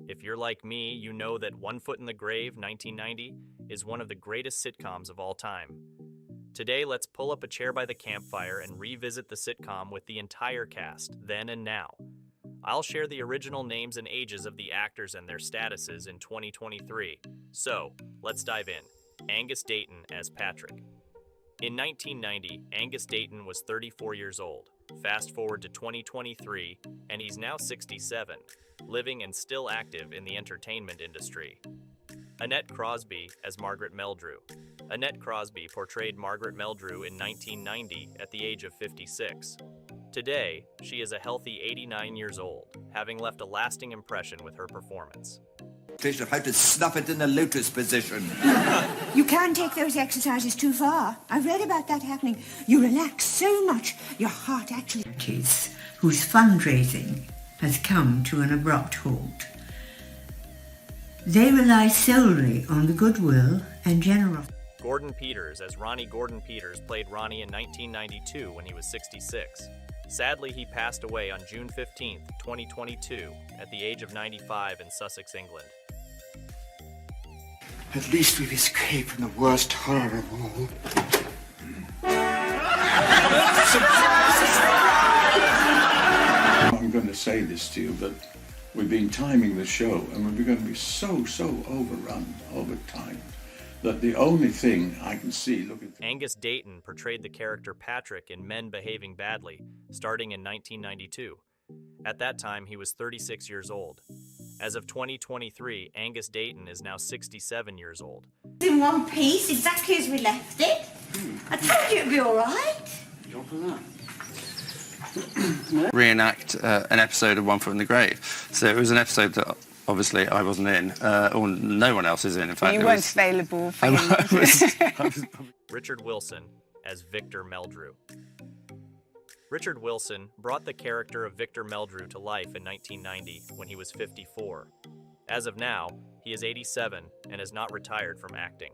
If you're like me, you know that One Foot in the Grave, 1990, is one of the greatest sitcoms of all time. Today, let's pull up a chair by the campfire and revisit the sitcom with the entire cast, then and now. I'll share the original names and ages of the actors and their statuses in 2023. So, let's dive in. Angus Dayton as Patrick. In 1990, Angus Dayton was 34 years old. Fast forward to 2023, and he's now 67, living and still active in the entertainment industry. Annette Crosby as Margaret Meldrew. Annette Crosby portrayed Margaret Meldrew in 1990 at the age of 56. Today, she is a healthy 89 years old, having left a lasting impression with her performance. How to snuff it in the lotus position. You can't take those exercises too far. I've read about that happening. You relax so much, your heart actually... ...whose fundraising has come to an abrupt halt. They rely solely on the goodwill and generosity. Gordon Peters as Ronnie Gordon Peters played Ronnie in 1992 when he was 66. Sadly, he passed away on June 15, 2022, at the age of 95 in Sussex, England. At least we've escaped from the worst horror of all. I'm going to say this to you, but we've been timing the show and we're going to be so overrun over time that the only thing I can see looking... Angus Dayton portrayed the character Patrick in Men Behaving Badly, starting in 1992. At that time, he was 36 years old. As of 2023, Angus Dayton is now 67 years old. In one piece, exactly as we left it. I told you it'd be all right. Reenact an episode of One Foot in the Grave. So it was an episode that obviously I wasn't in, or no one else is in fact. You weren't available for him. Richard Wilson as Victor Meldrew. Richard Wilson brought the character of Victor Meldrew to life in 1990 when he was 54. As of now, he is 87 and has not retired from acting.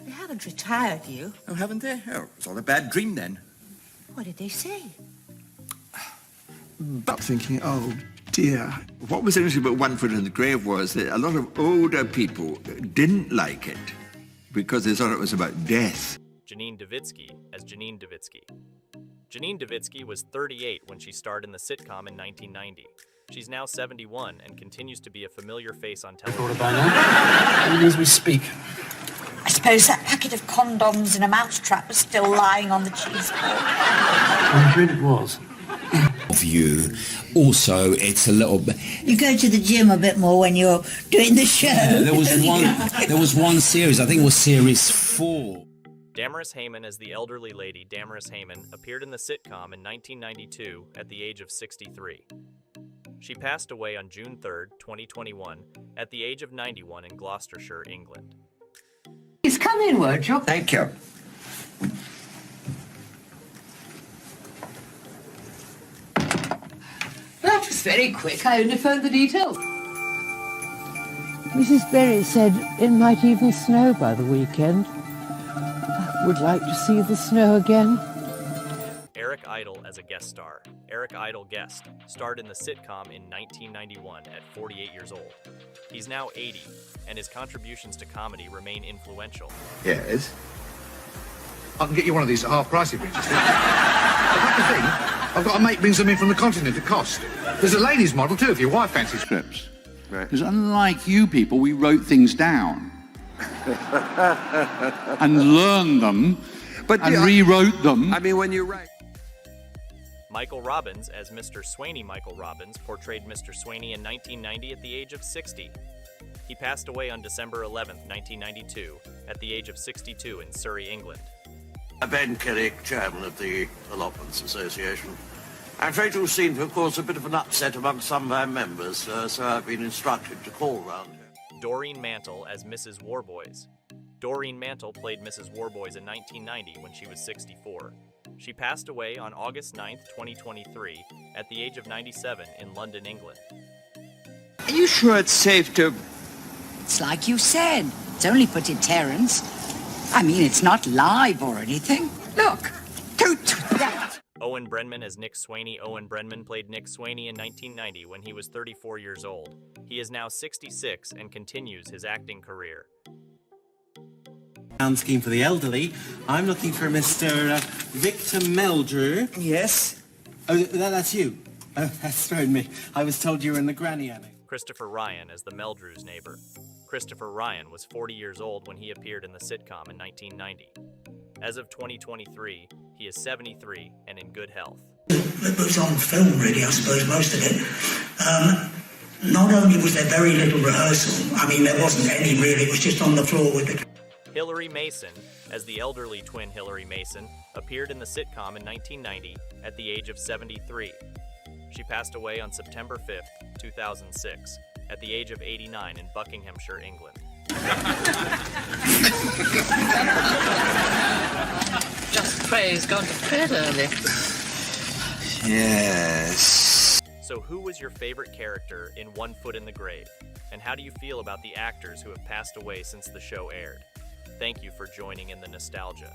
They haven't retired you. Oh, haven't they? Oh, it's all a bad dream then. What did they say? But thinking, oh dear. What was interesting about One Foot in the Grave was that a lot of older people didn't like it because they thought it was about death. Janine Duvitsky as Janine Duvitsky. Janine Duvitsky was 38 when she starred in the sitcom in 1990. She's now 71 and continues to be a familiar face on television. As we speak. I suppose that packet of condoms in a mousetrap was still lying on the cheese board. I'm afraid it was. Of you. Also, it's a little bit... You go to the gym a bit more when you're doing the show. Yeah, there was one series, I think it was series 4. Damaris Heyman as the elderly lady Damaris Heyman appeared in the sitcom in 1992 at the age of 63. She passed away on June 3, 2021, at the age of 91 in Gloucestershire, England. Please come in, won't you? Thank you. That was very quick. I only phoned the details. Mrs. Berry said it might even snow by the weekend. I would like to see the snow again. Eric Idle as a guest star. Eric Idle guest starred in the sitcom in 1991 at 48 years old. He's now 80, and his contributions to comedy remain influential. Yes? I can get you one of these at half price if you're interested. That's the thing. I've got a mate brings them in from the continent at cost. There's a ladies' model too if your wife fancies Scripts. Because unlike you people, we wrote things down. And learned them, and rewrote them. I mean, when you write... Michael Robbins as Mr. Swaney. Michael Robbins portrayed Mr. Swaney in 1990 at the age of 60. He passed away on December 11, 1992, at the age of 62 in Surrey, England. Ben Kerrick, chairman of the Allotments Association. I'm afraid you've seen, of course, a bit of an upset among some of our members, so I've been instructed to call round here. Doreen Mantle as Mrs. Warboys. Doreen Mantle played Mrs. Warboys in 1990 when she was 64. She passed away on August 9, 2023, at the age of 97 in London, England. Are you sure it's safe to... It's like you said. It's only put in Terence. I mean, it's not live or anything. Look. Don't do that. Owen Owen Brenman as Nick Swaney. Owen Brenman played Nick Swaney in 1990 when he was 34 years old. He is now 66 and continues his acting career. Scheme for the elderly. I'm looking for Mr. Victor Meldrew. Yes? Oh, that's you. Oh, that's thrown me. I was told you were in the granny annex. Christopher Ryan as the Meldrews' neighbor. Christopher Ryan was 40 years old when he appeared in the sitcom in 1990. As of 2023, he is 73 and in good health. It was on film, really, I suppose, most of it. Not only was there very little rehearsal, I mean, there wasn't any really, it was just on the floor with the... Hilary Mason, as the elderly twin Hilary Mason, appeared in the sitcom in 1990 at the age of 73. She passed away on September 5th, 2006, at the age of 89 in Buckinghamshire, England. Just praise God to bed early. Yes. So who was your favorite character in One Foot in the Grave? And how do you feel about the actors who have passed away since the show aired? Thank you for joining in the nostalgia.